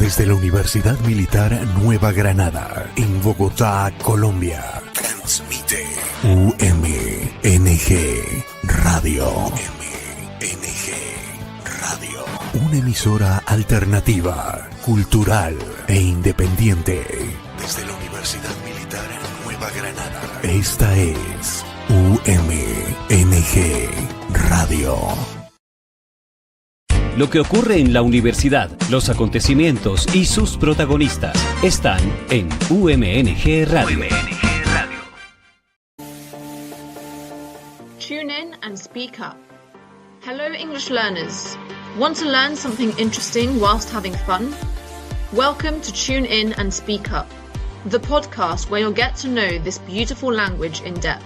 Desde la Universidad Militar Nueva Granada, en Bogotá, Colombia, transmite UMNG Radio. UMNG Radio. Una emisora alternativa, cultural e independiente. Desde la Universidad Militar Nueva Granada. Esta es UMNG Radio. Lo que ocurre en la universidad, los acontecimientos y sus protagonistas están en UMNG Radio. Tune in and speak up. Hello English learners. Want to learn something interesting whilst having fun? Welcome to Tune In and Speak Up, the podcast where you'll get to know this beautiful language in depth.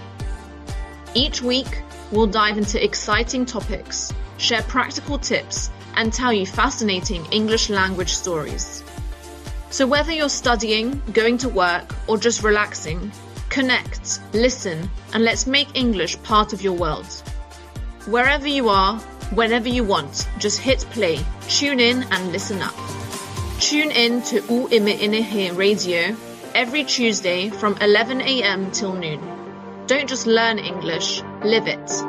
Each week, we'll dive into exciting topics, share practical tips, and tell you fascinating English language stories. So whether you're studying, going to work, or just relaxing, connect, listen, and let's make English part of your world. Wherever you are, whenever you want, just hit play, tune in and listen up. Tune in to UMNG Radio every Tuesday from 11 a.m. till noon. Don't just learn English, live it.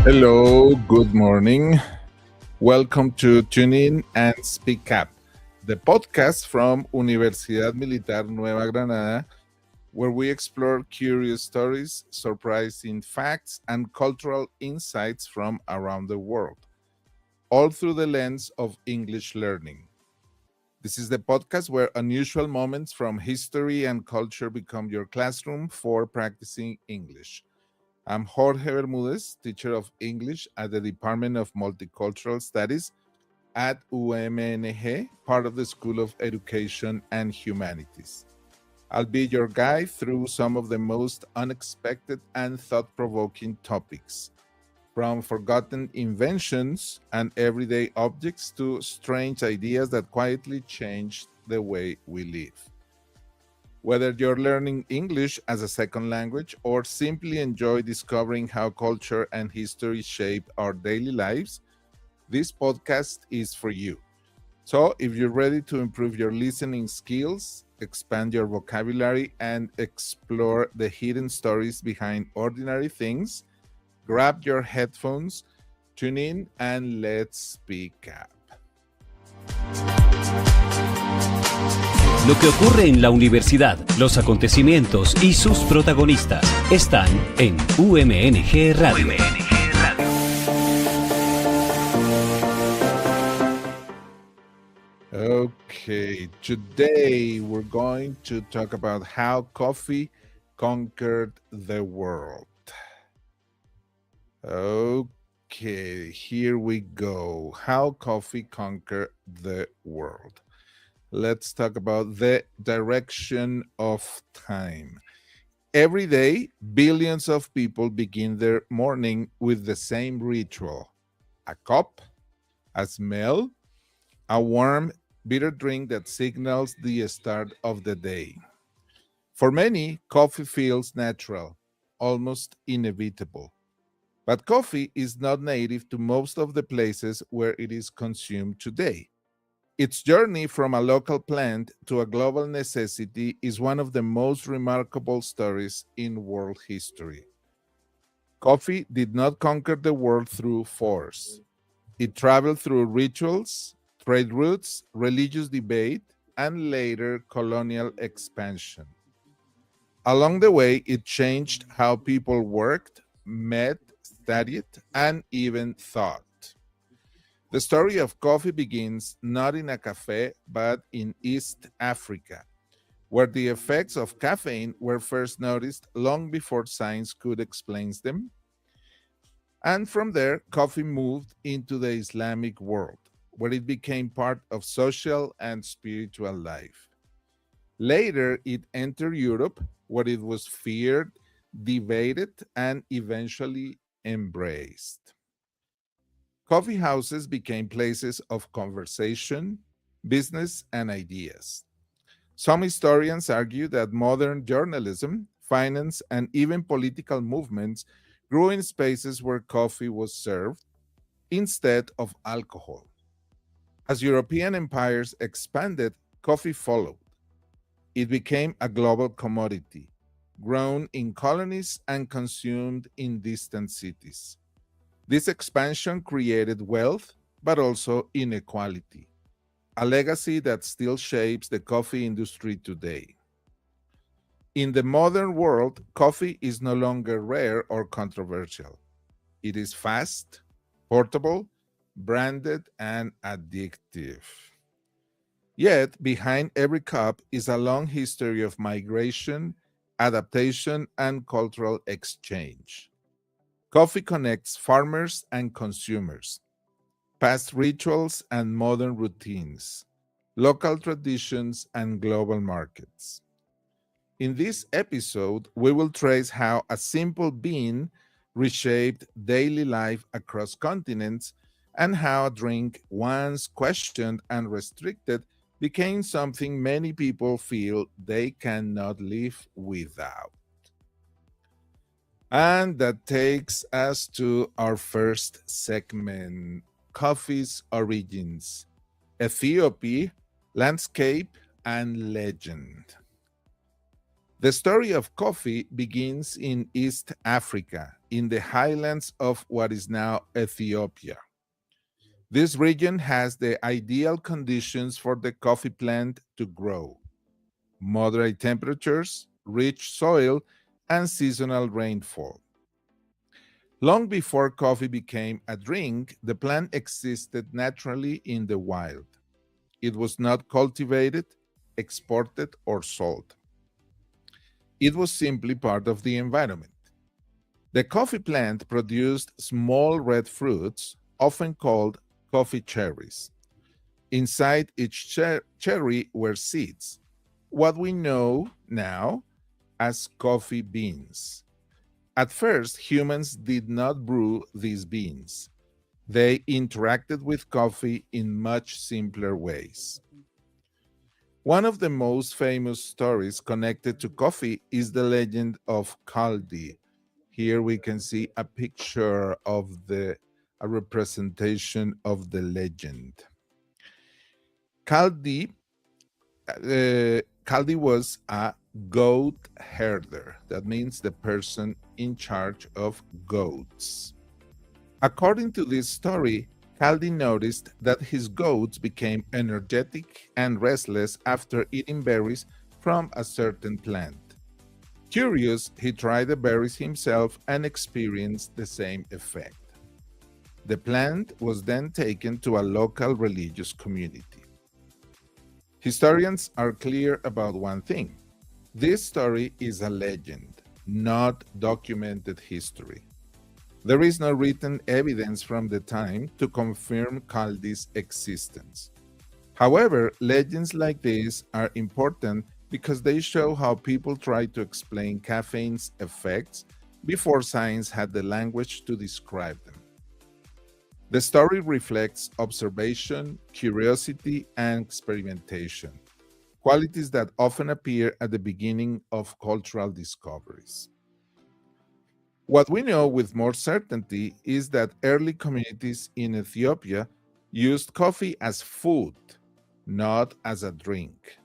Hello, good morning. Welcome to Tune In and Speak Up, the podcast from Universidad Militar Nueva Granada, where we explore curious stories, surprising facts, and cultural insights from around the world, all through the lens of English learning. This is the podcast where unusual moments from history and culture become your classroom for practicing English. I'm Jorge Bermúdez, teacher of English at the Department of Multicultural Studies at UMNG, part of the School of Education and Humanities. I'll be your guide through some of the most unexpected and thought-provoking topics, from forgotten inventions and everyday objects to strange ideas that quietly changed the way we live. Whether you're learning English as a second language or simply enjoy discovering how culture and history shape our daily lives, this podcast is for you. So if you're ready to improve your listening skills, expand your vocabulary, and explore the hidden stories behind ordinary things, grab your headphones, tune in, and let's speak up. Lo que ocurre en la universidad, los acontecimientos y sus protagonistas están en UMNG Radio. Okay, today we're going to talk about how coffee conquered the world. Okay, here we go. How coffee conquered the world. Let's talk about the direction of time. Every day, billions of people begin their morning with the same ritual: a cup, a smell, a warm, bitter drink that signals the start of the day. For many, coffee feels natural, almost inevitable. But coffee is not native to most of the places where it is consumed today. Its journey from a local plant to a global necessity is one of the most remarkable stories in world history. Coffee did not conquer the world through force. It traveled through rituals, trade routes, religious debate, and later colonial expansion. Along the way, it changed how people worked, met, studied, and even thought. The story of coffee begins not in a café, but in East Africa, where the effects of caffeine were first noticed long before science could explain them. And from there, coffee moved into the Islamic world, where it became part of social and spiritual life. Later, it entered Europe, where it was feared, debated, and eventually embraced. Coffee houses became places of conversation, business, and ideas. Some historians argue that modern journalism, finance, and even political movements grew in spaces where coffee was served instead of alcohol. As European empires expanded, coffee followed. It became a global commodity, grown in colonies and consumed in distant cities. This expansion created wealth, but also inequality, a legacy that still shapes the coffee industry today. In the modern world, coffee is no longer rare or controversial. It is fast, portable, branded, and addictive. Yet, behind every cup is a long history of migration, adaptation, and cultural exchange. Coffee connects farmers and consumers, past rituals and modern routines, local traditions and global markets. In this episode, we will trace how a simple bean reshaped daily life across continents and how a drink once questioned and restricted became something many people feel they cannot live without. And that takes us to our first segment, Coffee's Origins, Ethiopia, Landscape, and Legend. The story of coffee begins in East Africa, in the highlands of what is now Ethiopia. This region has the ideal conditions for the coffee plant to grow: moderate temperatures, rich soil, and seasonal rainfall. Long before coffee became a drink, the plant existed naturally in the wild. It was not cultivated, exported, or sold. It was simply part of the environment. The coffee plant produced small red fruits, often called coffee cherries. Inside each cherry were seeds, what we know now as coffee beans. At first, humans did not brew these beans. They interacted with coffee in much simpler ways. One of the most famous stories connected to coffee is the legend of Kaldi. Here we can see a picture of a representation of the legend. Kaldi was a goat herder. That means the person in charge of goats. According to this story, Kaldi noticed that his goats became energetic and restless after eating berries from a certain plant. Curious, he tried the berries himself and experienced the same effect. The plant was then taken to a local religious community. Historians are clear about one thing: this story is a legend, not documented history. There is no written evidence from the time to confirm Kaldi's existence. However, legends like this are important because they show how people tried to explain caffeine's effects before science had the language to describe them. The story reflects observation, curiosity, and experimentation, qualities that often appear at the beginning of cultural discoveries. What we know with more certainty is that early communities in Ethiopia used coffee as food, not as a drink.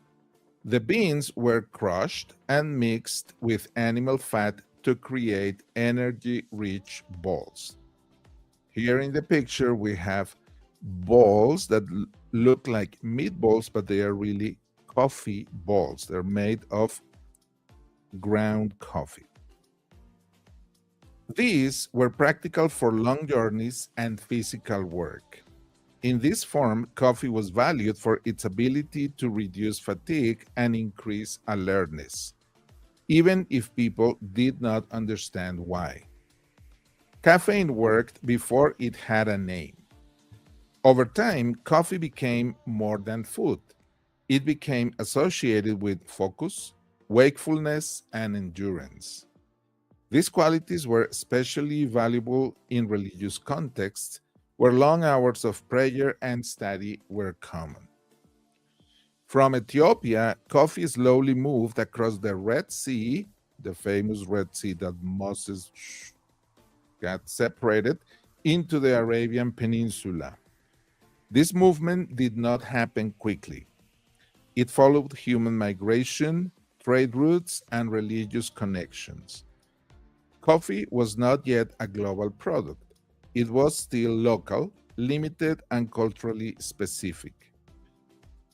The beans were crushed and mixed with animal fat to create energy-rich balls. Here in the picture, we have balls that look like meatballs, but they are really coffee balls. They're made of ground coffee. These were practical for long journeys and physical work. In this form, coffee was valued for its ability to reduce fatigue and increase alertness, even if people did not understand why. Caffeine worked before it had a name. Over time, coffee became more than food. It became associated with focus, wakefulness, and endurance. These qualities were especially valuable in religious contexts where long hours of prayer and study were common. From Ethiopia, coffee slowly moved across the Red Sea, the famous Red Sea that Moses got separated, into the Arabian Peninsula. This movement did not happen quickly. It followed human migration, trade routes, and religious connections. Coffee was not yet a global product. It was still local, limited, and culturally specific.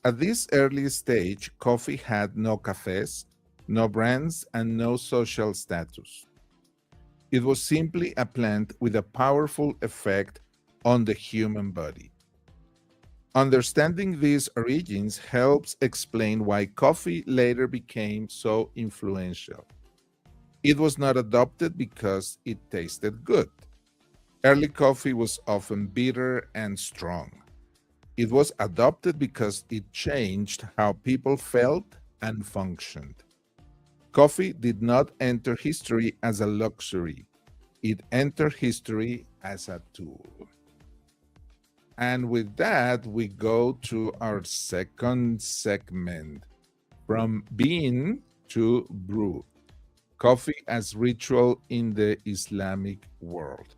At this early stage, coffee had no cafes, no brands, and no social status. It was simply a plant with a powerful effect on the human body. Understanding these origins helps explain why coffee later became so influential. It was not adopted because it tasted good. Early coffee was often bitter and strong. It was adopted because it changed how people felt and functioned. Coffee did not enter history as a luxury. It entered history as a tool. And with that, we go to our second segment, from bean to brew. Coffee as ritual in the Islamic world.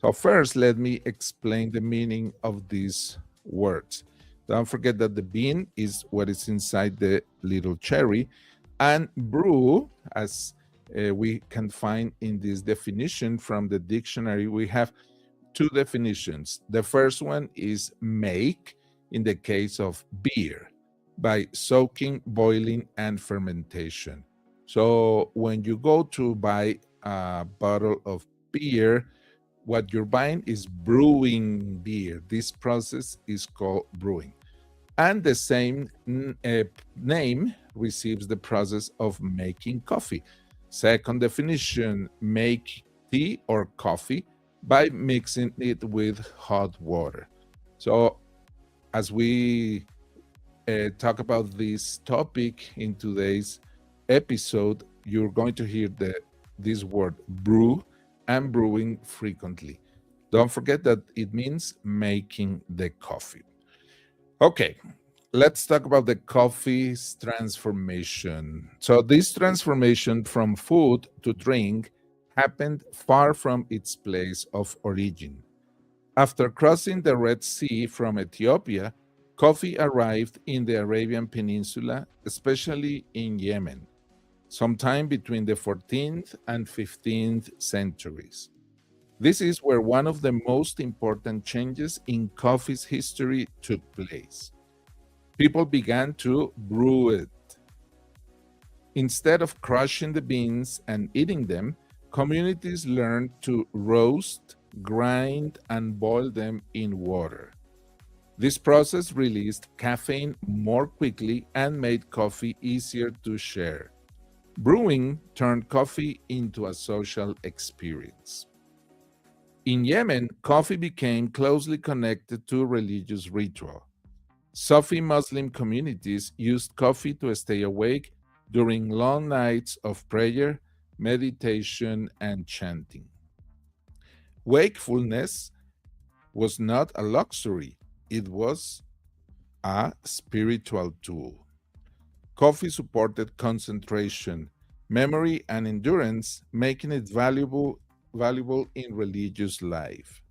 So first, let me explain the meaning of these words. Don't forget that the bean is what is inside the little cherry, and brew, as we can find in this definition from the dictionary, we have two definitions. The first one is make, in the case of beer, by soaking, boiling, and fermentation. So when you go to buy a bottle of beer, what you're buying is brewing beer. This process is called brewing. And the same name receives the process of making coffee. Second definition, make tea or coffee by mixing it with hot water. So as we talk about this topic in today's episode, you're going to hear this word brew and brewing frequently. Don't forget that it means making the coffee. Okay, let's talk about the coffee's transformation. So this transformation from food to drink happened far from its place of origin. After crossing the Red Sea from Ethiopia, coffee arrived in the Arabian Peninsula, especially in Yemen, sometime between the 14th and 15th centuries. This is where one of the most important changes in coffee's history took place. People began to brew it. Instead of crushing the beans and eating them, communities learned to roast, grind, and boil them in water. This process released caffeine more quickly and made coffee easier to share. Brewing turned coffee into a social experience. In Yemen, coffee became closely connected to religious ritual. Sufi Muslim communities used coffee to stay awake during long nights of prayer, meditation, and chanting. Wakefulness was not a luxury, it was a spiritual tool. Coffee supported concentration, memory, and endurance, making it valuable in religious life.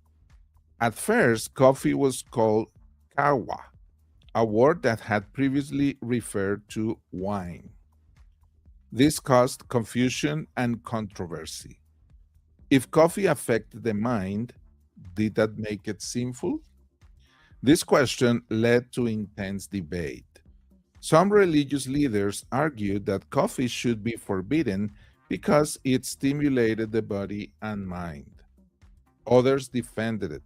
At first, coffee was called kahwa, a word that had previously referred to wine. This caused confusion and controversy. If coffee affected the mind, did that make it sinful? This question led to intense debate. Some religious leaders argued that coffee should be forbidden because it stimulated the body and mind. Others defended it,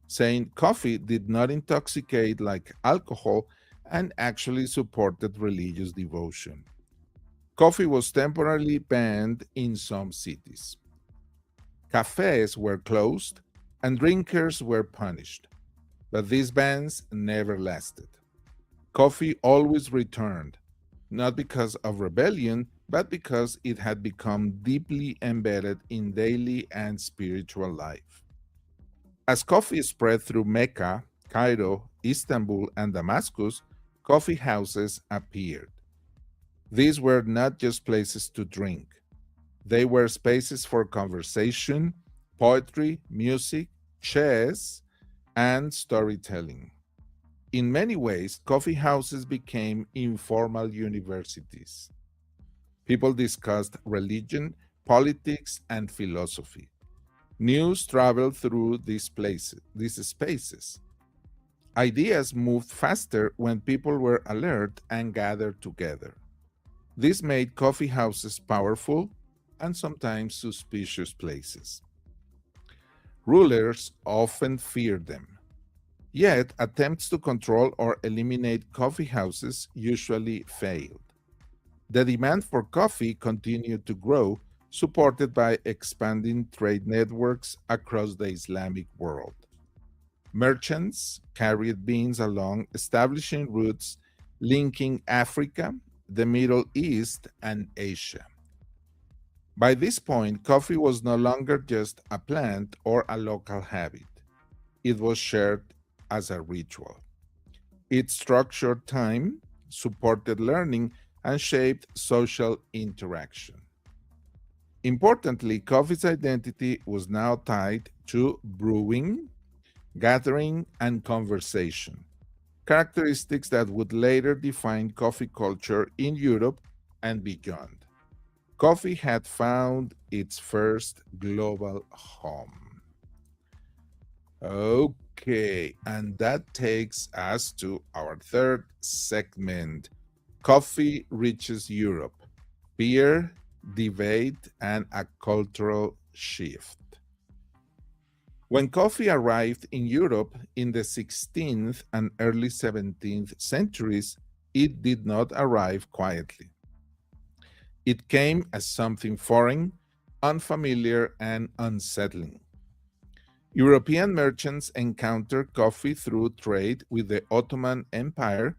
saying coffee did not intoxicate like alcohol and actually supported religious devotion. Coffee was temporarily banned in some cities. Cafes were closed and drinkers were punished, but these bans never lasted. Coffee always returned, not because of rebellion, but because it had become deeply embedded in daily and spiritual life. As coffee spread through Mecca, Cairo, Istanbul, and Damascus, coffee houses appeared. These were not just places to drink, they were spaces for conversation, poetry, music, chess, and storytelling. In many ways, coffee houses became informal universities. People discussed religion, politics, and philosophy. News traveled through these spaces. Ideas moved faster when people were alert and gathered together. This made coffee houses powerful and sometimes suspicious places. Rulers often feared them. Yet, attempts to control or eliminate coffee houses usually failed. The demand for coffee continued to grow, supported by expanding trade networks across the Islamic world. Merchants carried beans along, establishing routes linking Africa, the Middle East, and Asia. By this point, coffee was no longer just a plant or a local habit. It was shared as a ritual. It structured time, supported learning, and shaped social interaction. Importantly, coffee's identity was now tied to brewing, gathering, and conversation, characteristics that would later define coffee culture in Europe and beyond. Coffee had found its first global home. Okay, and that takes us to our third segment. Coffee reaches Europe. Beer, debate, and a cultural shift. When coffee arrived in Europe in the 16th and early 17th centuries, it did not arrive quietly. It came as something foreign, unfamiliar, and unsettling. European merchants encountered coffee through trade with the Ottoman Empire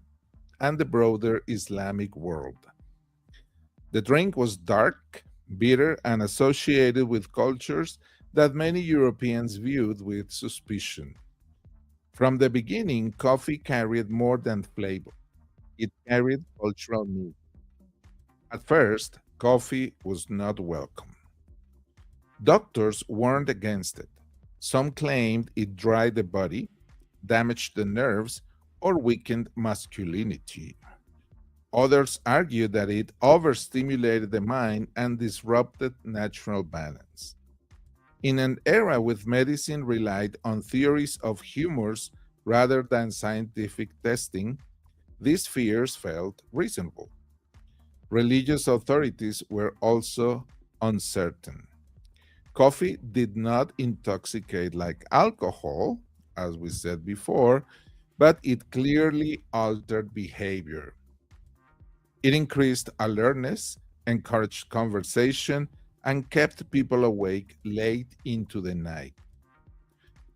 and the broader Islamic world. The drink was dark, bitter, and associated with cultures that many Europeans viewed with suspicion. From the beginning, coffee carried more than flavor. It carried cultural meaning. At first, coffee was not welcome. Doctors warned against it. Some claimed it dried the body, damaged the nerves, or weakened masculinity. Others argued that it overstimulated the mind and disrupted natural balance. In an era with medicine relied on theories of humors rather than scientific testing, these fears felt reasonable. Religious authorities were also uncertain. Coffee did not intoxicate like alcohol, as we said before, but it clearly altered behavior. It increased alertness, encouraged conversation, and kept people awake late into the night.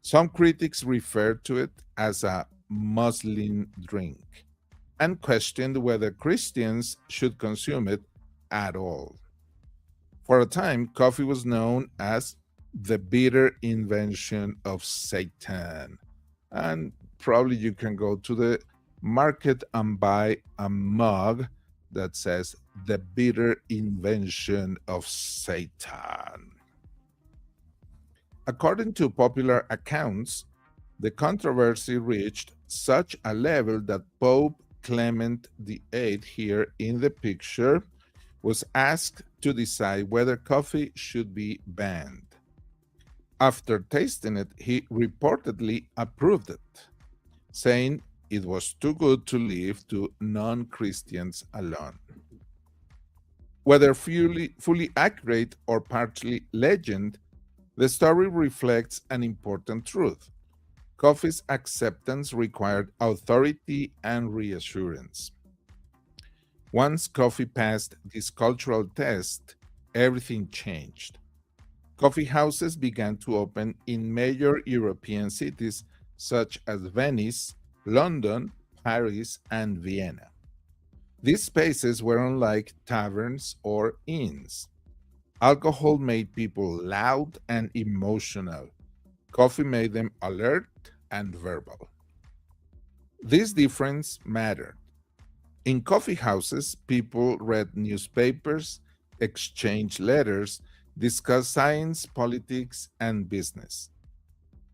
Some critics referred to it as a Muslim drink and questioned whether Christians should consume it at all. For a time, coffee was known as the bitter invention of Satan. And probably you can go to the market and buy a mug that says the bitter invention of Satan. According to popular accounts, the controversy reached such a level that Pope Clement VIII, here in the picture, was asked to decide whether coffee should be banned. After tasting it, he reportedly approved it, saying it was too good to leave to non-Christians alone. Whether fully accurate or partly legend, the story reflects an important truth. Coffee's acceptance required authority and reassurance. Once coffee passed this cultural test, everything changed. Coffee houses began to open in major European cities such as Venice, London, Paris, and Vienna. These spaces were unlike taverns or inns. Alcohol made people loud and emotional. Coffee made them alert and verbal. This difference mattered. In coffee houses, people read newspapers, exchanged letters, discussed science, politics, and business.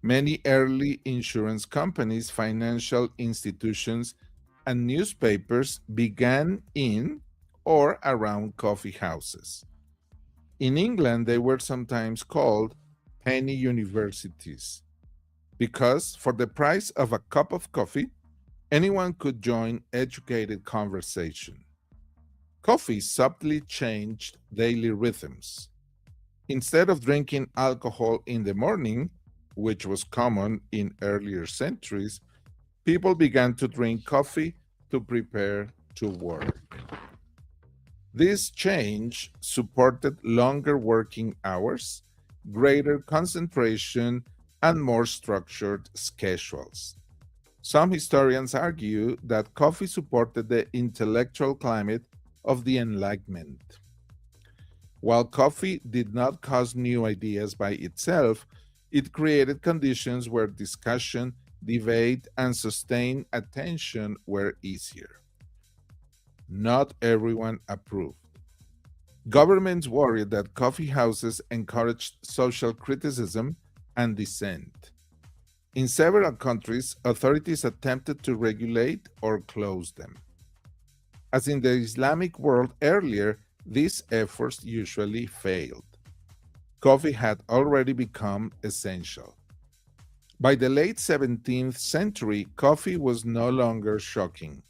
Many early insurance companies, financial institutions, and newspapers began in or around coffee houses. In England, they were sometimes called penny universities because, for the price of a cup of coffee, anyone could join educated conversation. Coffee subtly changed daily rhythms. Instead of drinking alcohol in the morning, which was common in earlier centuries, people began to drink coffee to prepare to work. This change supported longer working hours, greater concentration, and more structured schedules. Some historians argue that coffee supported the intellectual climate of the Enlightenment. While coffee did not cause new ideas by itself, it created conditions where discussion, debate, and sustained attention were easier. Not everyone approved. Governments worried that coffee houses encouraged social criticism and dissent. In several countries, authorities attempted to regulate or close them. As in the Islamic world earlier, these efforts usually failed. Coffee had already become essential. By the late 17th century, coffee was no longer shocking.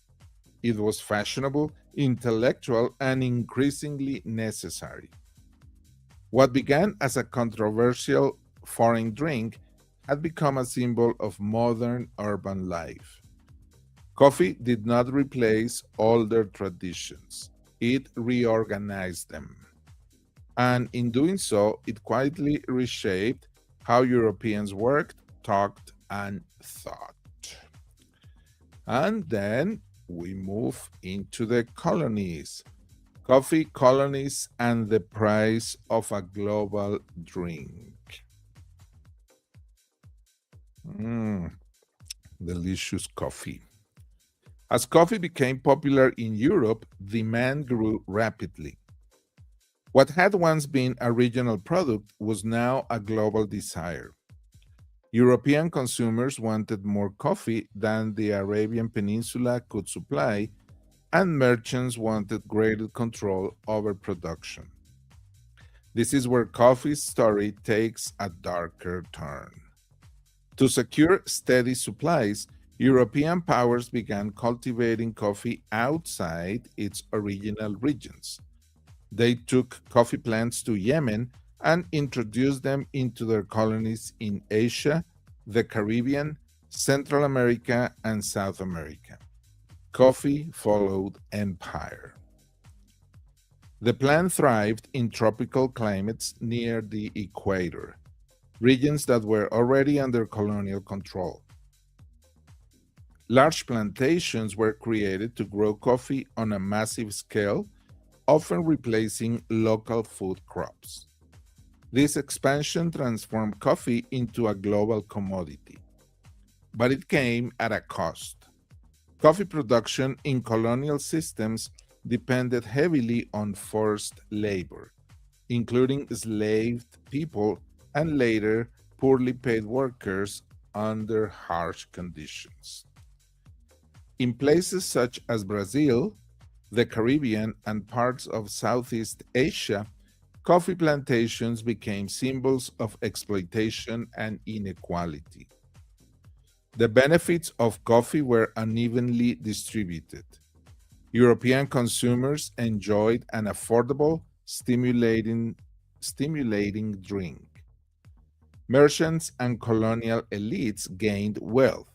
It was fashionable, intellectual, and increasingly necessary. What began as a controversial foreign drink had become a symbol of modern urban life. Coffee did not replace older traditions, it reorganized them. And in doing so, it quietly reshaped how Europeans worked, talked, and thought. And then we move into the colonies. Coffee colonies and the price of a global drink. Delicious coffee. As coffee became popular in Europe, demand grew rapidly. What had once been a regional product was now a global desire. European consumers wanted more coffee than the Arabian Peninsula could supply, and merchants wanted greater control over production. This is where coffee's story takes a darker turn. To secure steady supplies, European powers began cultivating coffee outside its original regions. They took coffee plants to Yemen and introduced them into their colonies in Asia, the Caribbean, Central America, and South America. Coffee followed empire. The plant thrived in tropical climates near the equator, regions that were already under colonial control. Large plantations were created to grow coffee on a massive scale, often replacing local food crops. This expansion transformed coffee into a global commodity. But it came at a cost. Coffee production in colonial systems depended heavily on forced labor, including enslaved people and later poorly paid workers under harsh conditions. In places such as Brazil, the Caribbean, and parts of Southeast Asia, coffee plantations became symbols of exploitation and inequality. The benefits of coffee were unevenly distributed. European consumers enjoyed an affordable, stimulating drink. Merchants and colonial elites gained wealth.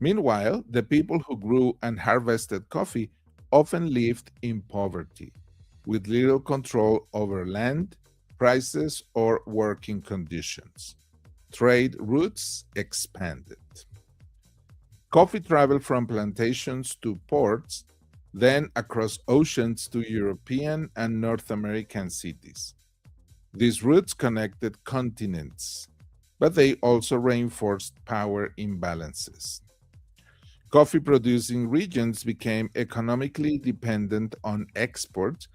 Meanwhile, the people who grew and harvested coffee often lived in poverty, with little control over land, prices, or working conditions. Trade routes expanded. Coffee traveled from plantations to ports, then across oceans to European and North American cities. These routes connected continents. but they also reinforced power imbalances. Coffee-producing regions became economically dependent on exports,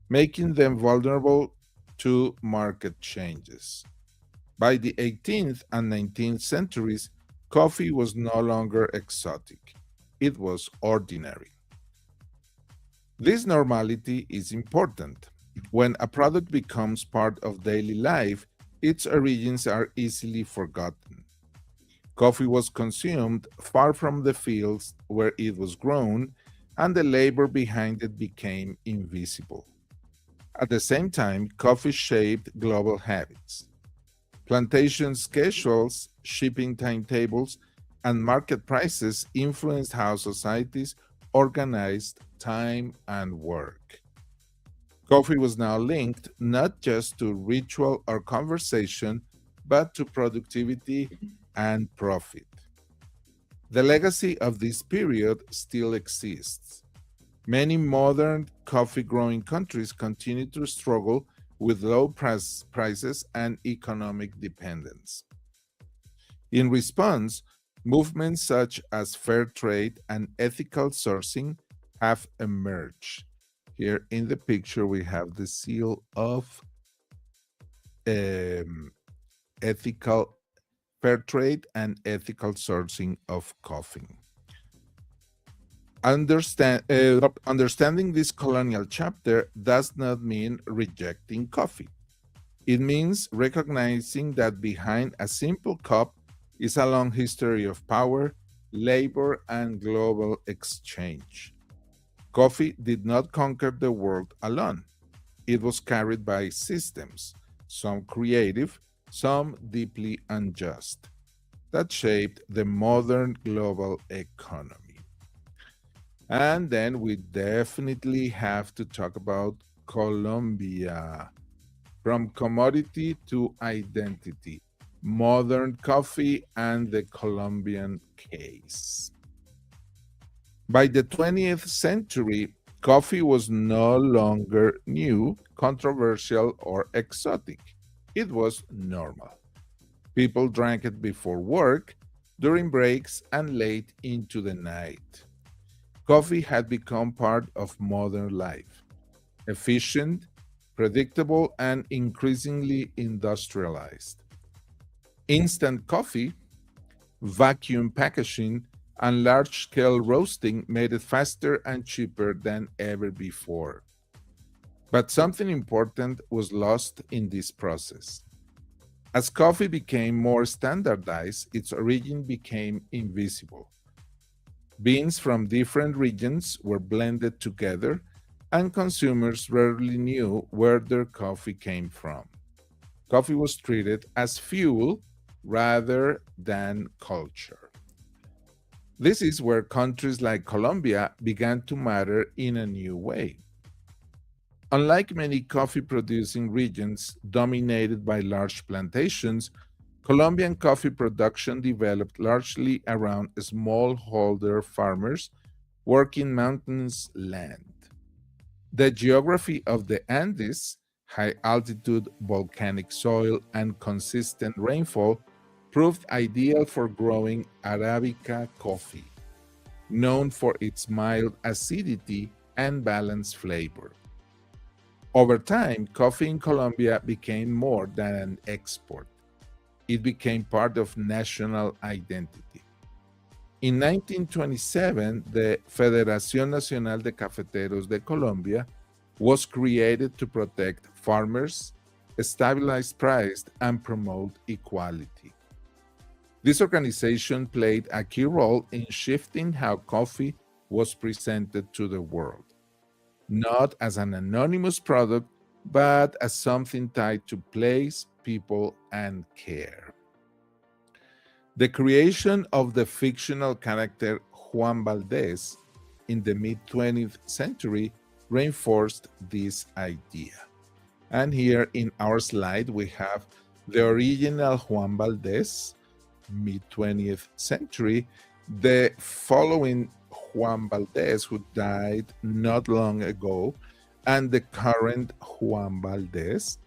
making them vulnerable to market changes. By the 18th and 19th centuries, coffee was no longer exotic. It was ordinary. This normality is important. When a product becomes part of daily life, its origins are easily forgotten. Coffee was consumed far from the fields where it was grown, and the labor behind it became invisible. At the same time, coffee shaped global habits. Plantation schedules, shipping timetables, and market prices influenced how societies organized time and work. Coffee was now linked not just to ritual or conversation, but to productivity and profit. The legacy of this period still exists. Many modern coffee growing countries continue to struggle with low prices and economic dependence. In response, movements such as fair trade and ethical sourcing have emerged. Here in the picture, we have the seal of ethical fair trade and ethical sourcing of coffee. Understanding this colonial chapter does not mean rejecting coffee. It means recognizing that behind a simple cup is a long history of power, labor, and global exchange. Coffee did not conquer the world alone. It was carried by systems, some creative, some deeply unjust, that shaped the modern global economy. And then we definitely have to talk about Colombia. From commodity to identity, modern coffee and the Colombian case. By the 20th century, coffee was no longer new, controversial, or exotic. It was normal. People drank it before work, during breaks, and late into the night. Coffee had become part of modern life. Efficient, predictable, and increasingly industrialized. Instant coffee, vacuum packaging, and large-scale roasting made it faster and cheaper than ever before. But something important was lost in this process. As coffee became more standardized, its origin became invisible. Beans from different regions were blended together, and consumers rarely knew where their coffee came from. Coffee was treated as fuel rather than culture. This is where countries like Colombia began to matter in a new way. Unlike many coffee-producing regions dominated by large plantations, Colombian coffee production developed largely around smallholder farmers working mountainous land. The geography of the Andes, high-altitude volcanic soil, and consistent rainfall proved ideal for growing Arabica coffee, known for its mild acidity and balanced flavor. Over time, coffee in Colombia became more than an export. It became part of national identity. In 1927, the Federación Nacional de Cafeteros de Colombia was created to protect farmers, stabilize price, and promote equality. This organization played a key role in shifting how coffee was presented to the world, not as an anonymous product, but as something tied to place, people, and care. The creation of the fictional character Juan Valdez in the mid-20th century reinforced this idea. And here in our slide, we have the original Juan Valdez, mid-20th century, the following Juan Valdez, who died not long ago, and the current Juan Valdez.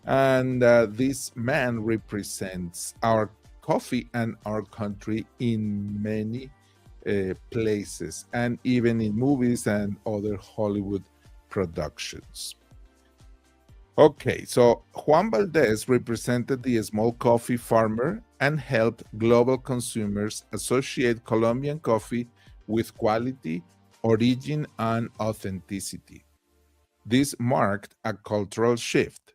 And this man represents our coffee and our country in many places, and even in movies and other Hollywood productions. Okay, so Juan Valdez represented the small coffee farmer and helped global consumers associate Colombian coffee with quality, origin, and authenticity. This marked a cultural shift.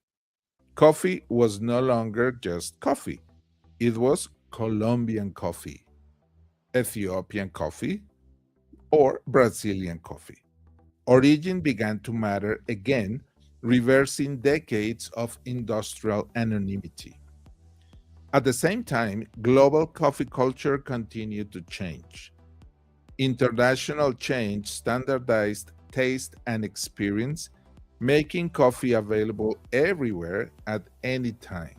Coffee was no longer just coffee, it was Colombian coffee, Ethiopian coffee, or Brazilian coffee. Origin began to matter again, reversing decades of industrial anonymity. At the same time, global coffee culture continued to change. International change standardized taste and experience, making coffee available everywhere at any time.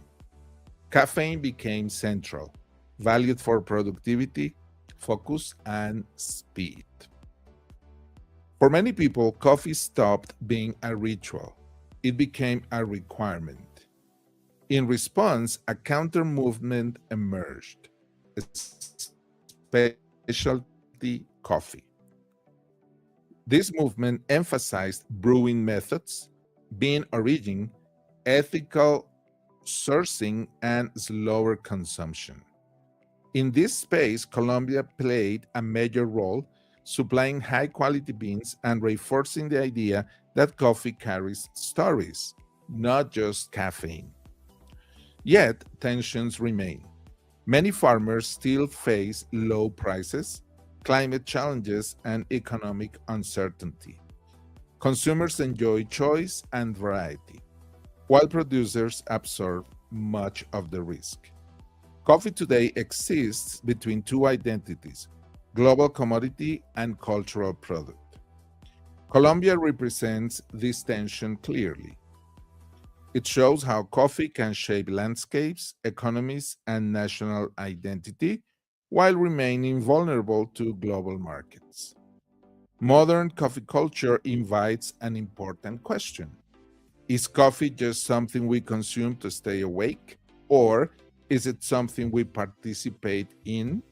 Caffeine became central, valued for productivity, focus, and speed. For many people, coffee stopped being a ritual. It became a requirement. In response, a counter movement emerged, specialty coffee. This movement emphasized brewing methods, bean origin, ethical sourcing, and slower consumption. In this space, Colombia played a major role, supplying high-quality beans and reinforcing the idea that coffee carries stories, not just caffeine. Yet, tensions remain. Many farmers still face low prices, climate challenges, and economic uncertainty. Consumers enjoy choice and variety, while producers absorb much of the risk. Coffee today exists between two identities: global commodity and cultural product. Colombia represents this tension clearly. It shows how coffee can shape landscapes, economies, and national identity while remaining vulnerable to global markets. Modern coffee culture invites an important question. Is coffee just something we consume to stay awake, or is it something we participate in,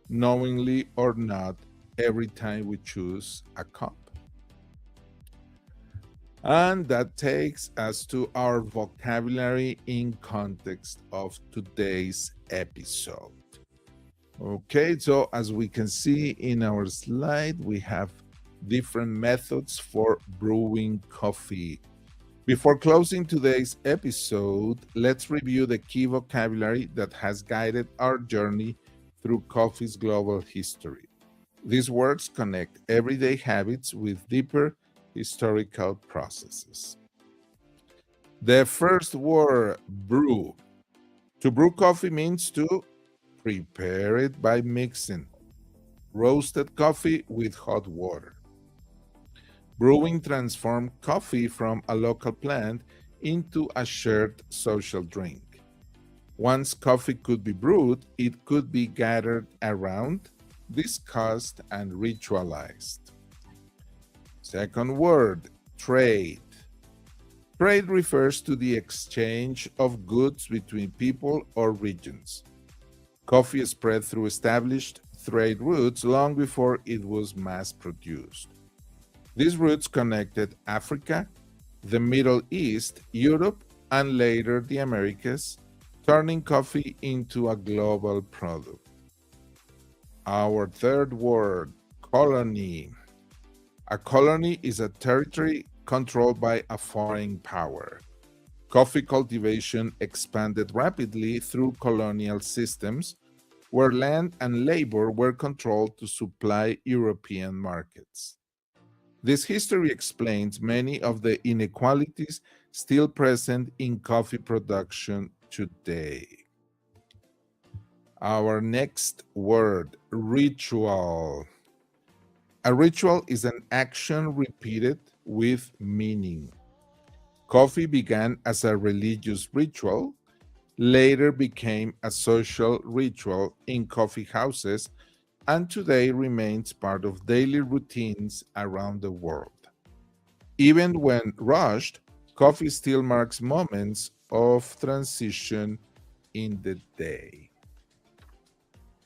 knowingly or not, every time we choose a cup? And that takes us to our vocabulary in context of today's episode. Okay, so as we can see in our slide, we have different methods for brewing coffee. Before closing today's episode, let's review the key vocabulary that has guided our journey through coffee's global history. These words connect everyday habits with deeper historical processes. The first word, brew. To brew coffee means to prepare it by mixing roasted coffee with hot water. Brewing transformed coffee from a local plant into a shared social drink. Once coffee could be brewed, it could be gathered around, discussed, and ritualized. Second word, trade. Trade refers to the exchange of goods between people or regions. Coffee spread through established trade routes long before it was mass-produced. These routes connected Africa, the Middle East, Europe, and later the Americas, turning coffee into a global product. Our third word, colony. A colony is a territory controlled by a foreign power. Coffee cultivation expanded rapidly through colonial systems, where land and labor were controlled to supply European markets. This history explains many of the inequalities still present in coffee production today. Our next word, ritual. A ritual is an action repeated with meaning. Coffee began as a religious ritual, later became a social ritual in coffee houses, and today remains part of daily routines around the world. Even when rushed, coffee still marks moments of transition in the day.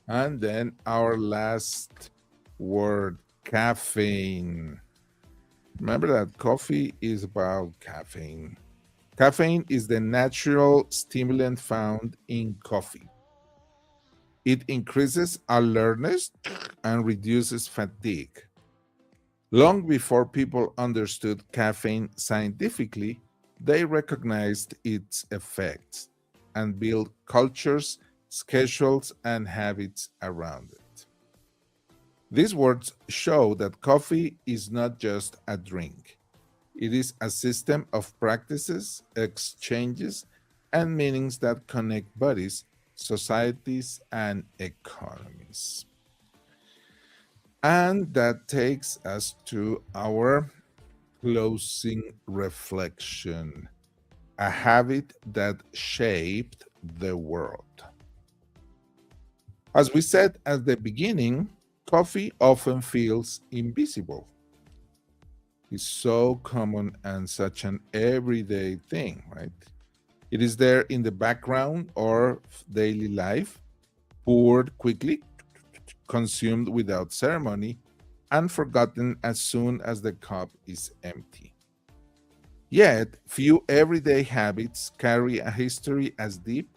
And then our last word, caffeine. Remember that coffee is about caffeine. Caffeine is the natural stimulant found in coffee. It increases alertness and reduces fatigue. Long before people understood caffeine scientifically, they recognized its effects and built cultures, schedules, and habits around it. These words show that coffee is not just a drink. It is a system of practices, exchanges, and meanings that connect bodies, societies, and economies. And that takes us to our closing reflection, a habit that shaped the world. As we said at the beginning, coffee often feels invisible. It's so common and such an everyday thing, right? It is there in the background of daily life, poured quickly, consumed without ceremony, and forgotten as soon as the cup is empty. Yet, few everyday habits carry a history as deep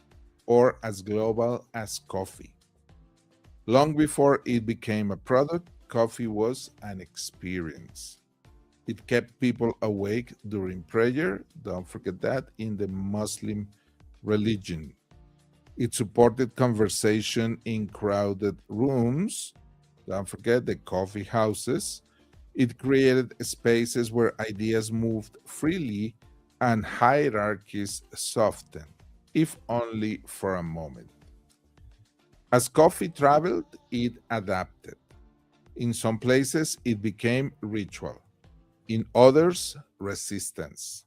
or as global as coffee. Long before it became a product, coffee was an experience. It kept people awake during prayer, don't forget that, in the Muslim religion. It supported conversation in crowded rooms, don't forget the coffee houses. It created spaces where ideas moved freely and hierarchies softened, if only for a moment. As coffee traveled, it adapted. In some places, it became ritual. In others, resistance.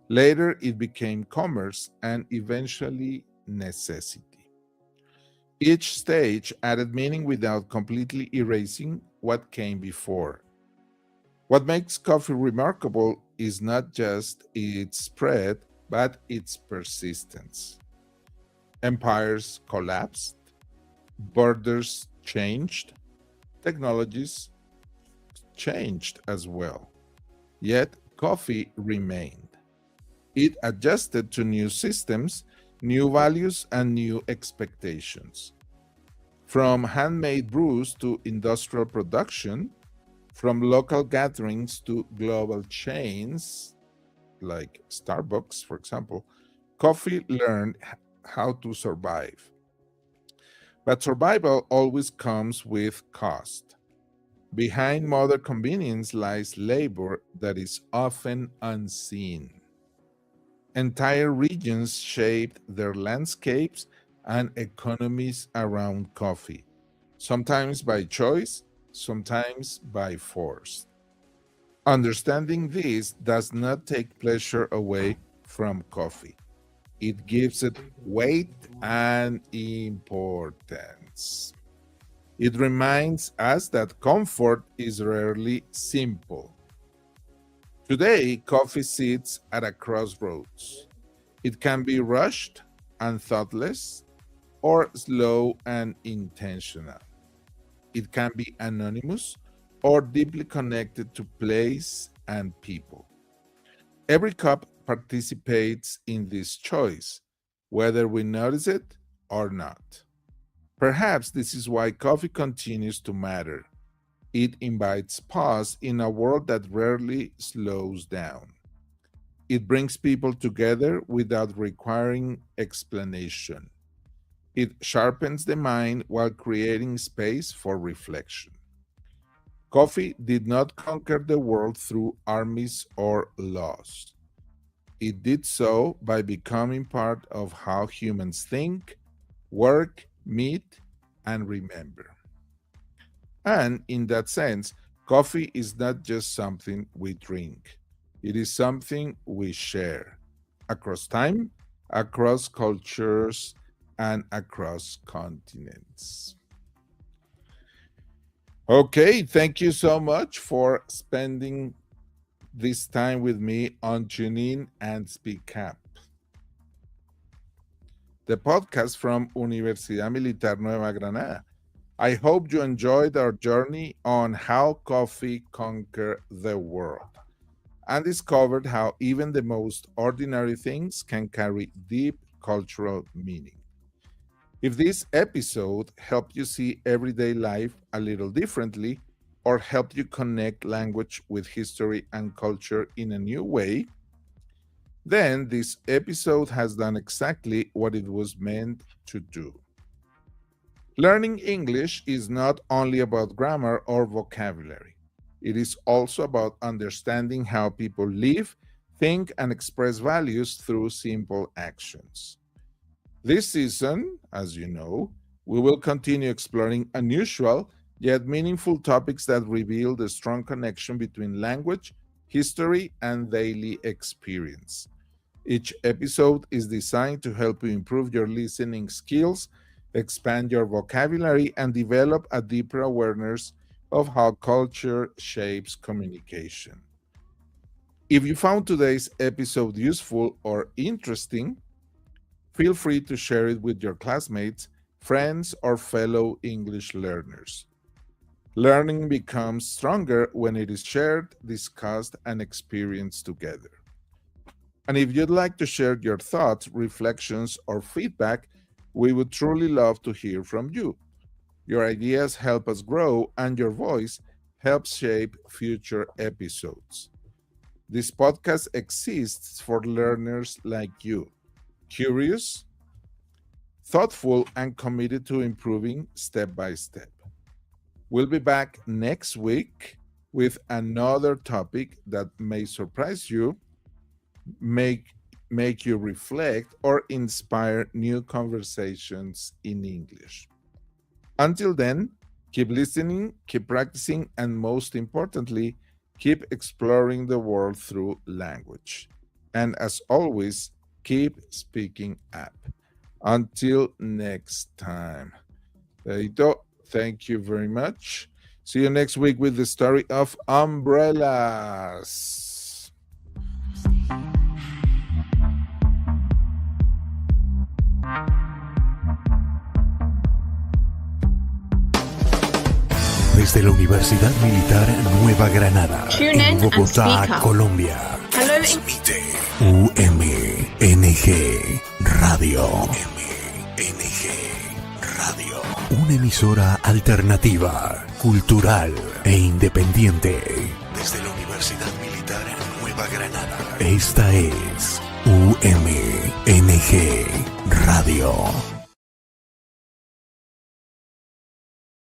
Later, it became commerce and eventually necessity. Each stage added meaning without completely erasing what came before. What makes coffee remarkable is not just its spread, but its persistence. Empires collapsed, borders changed, technologies changed as well. Yet coffee remained. It adjusted to new systems, new values, and new expectations. From handmade brews to industrial production, from local gatherings to global chains, like Starbucks, for example, coffee learned how to survive. But survival always comes with cost. Behind modern convenience lies labor that is often unseen. Entire regions shaped their landscapes and economies around coffee, sometimes by choice, sometimes by force. Understanding this does not take pleasure away from coffee. It gives it weight and importance. It reminds us that comfort is rarely simple. Today, coffee sits at a crossroads. It can be rushed and thoughtless, or slow and intentional. It can be anonymous or deeply connected to place and people. Every cup participates in this choice, whether we notice it or not. Perhaps this is why coffee continues to matter. It invites pause in a world that rarely slows down. It brings people together without requiring explanation. It sharpens the mind while creating space for reflection. Coffee did not conquer the world through armies or laws. It did so by becoming part of how humans think, work, meet, and remember. And in that sense, coffee is not just something we drink. It is something we share across time, across cultures, and across continents. Okay, thank you so much for spending this time with me on Tune In and Speak Up, the podcast from Universidad Militar Nueva Granada. I hope you enjoyed our journey on how coffee conquered the world and discovered how even the most ordinary things can carry deep cultural meaning. If this episode helped you see everyday life a little differently, or helped you connect language with history and culture in a new way, then this episode has done exactly what it was meant to do. Learning English is not only about grammar or vocabulary. It is also about understanding how people live, think, and express values through simple actions. This season, as you know, we will continue exploring unusual yet meaningful topics that reveal the strong connection between language, history, and daily experience. Each episode is designed to help you improve your listening skills, expand your vocabulary, and develop a deeper awareness of how culture shapes communication. If you found today's episode useful or interesting, feel free to share it with your classmates, friends, or fellow English learners. Learning becomes stronger when it is shared, discussed, and experienced together. And if you'd like to share your thoughts, reflections, or feedback, we would truly love to hear from you. Your ideas help us grow, and your voice helps shape future episodes. This podcast exists for learners like you, curious, thoughtful, and committed to improving step by step. We'll be back next week with another topic that may surprise you, make you reflect, or inspire new conversations in English. Until then, keep listening, keep practicing, and most importantly, keep exploring the world through language. And as always, keep speaking up. Until next time. Dedito, thank you very much. See you next week with the story of umbrellas. Desde la Universidad Militar Nueva Granada, Tune in en and Bogotá, speak up. Colombia. Hello, Transmite UMNG Radio. UMNG Radio. Una emisora alternativa, cultural e independiente. Desde la Universidad Militar Nueva Granada. Esta es UMNG Radio.